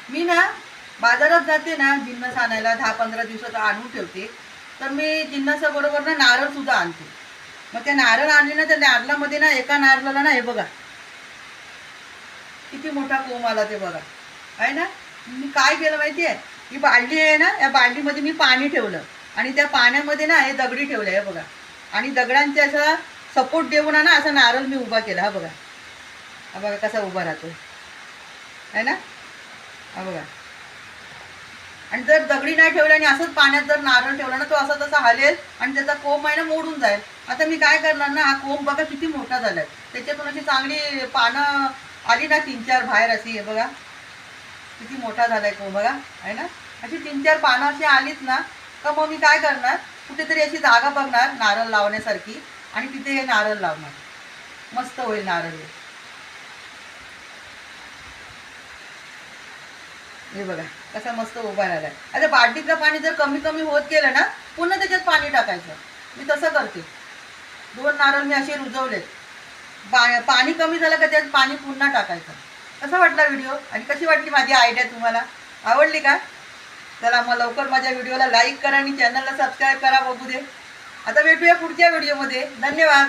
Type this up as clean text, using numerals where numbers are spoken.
मी ना बाजारात जाते ना जिन्नस आणायला 10-15 दिवसाचा आणून ठेवते. तर मी जिन्नसाबरोबर ना नारळ सुद्धा आणते. मग ते नारळ आणले ना त्या नारळामध्ये ना एका नारळाला ना हे बघा किती मोठा कोंब आला ते बघा आहे ना. मी काय केलं माहिती आहे, ही बादली आहे ना, या बादलीमध्ये मी पाणी ठेवलं आणि त्या पाण्यामध्ये ना हे दगडी ठेवले हे बघा आणि दगडांचे असा सपोर्ट देऊन ना असा नारळ मी उभा केला. हा बघा, हा बघा कसा उभा राहतो आहे ना, हा बघा. आणि जर दगडी नाही ठेवलं आणि असंच पाण्यात जर नारळ ठेवला ना तो असा तसा हलेल आणि त्याचा कोंब आहे ना मोडून जाईल. आता मी काय करणार ना, हा कोंब बघा किती मोठा झालाय, त्याच्यातून अशी चांगली पानं आली ना 3-4 बाहेर अशी हे बघा किती मोठा झालाय कोंब बघा आहे ना. अशी 3-4 पानं अशी आलीच ना का मग मी काय करणार, कुठेतरी अशी जागा बघणार नारळ लावण्यासारखी आणि तिथे हे नारळ लावणार. मस्त होईल नारळ हे बघा कसा मस्त उभा राहिलाय. आता बादलीतलं पाणी जर कमी कमी होत गेलं ना पुन्हा त्याच्यात पाणी टाकायचं. मी तसं करते. 2 नारळ मी असे रुजवलेत. पाणी कमी झालं का त्यात पाणी पुन्हा टाकायचं. कसा वाटला व्हिडिओ आणि कशी वाटली माझी आयडिया तुम्हाला, आवडली का? चला मग लवकर माझ्या व्हिडिओला लाईक करा आणि चॅनलला सबस्क्राईब करा. बघू दे. आता भेटूया पुढच्या व्हिडिओमध्ये. धन्यवाद.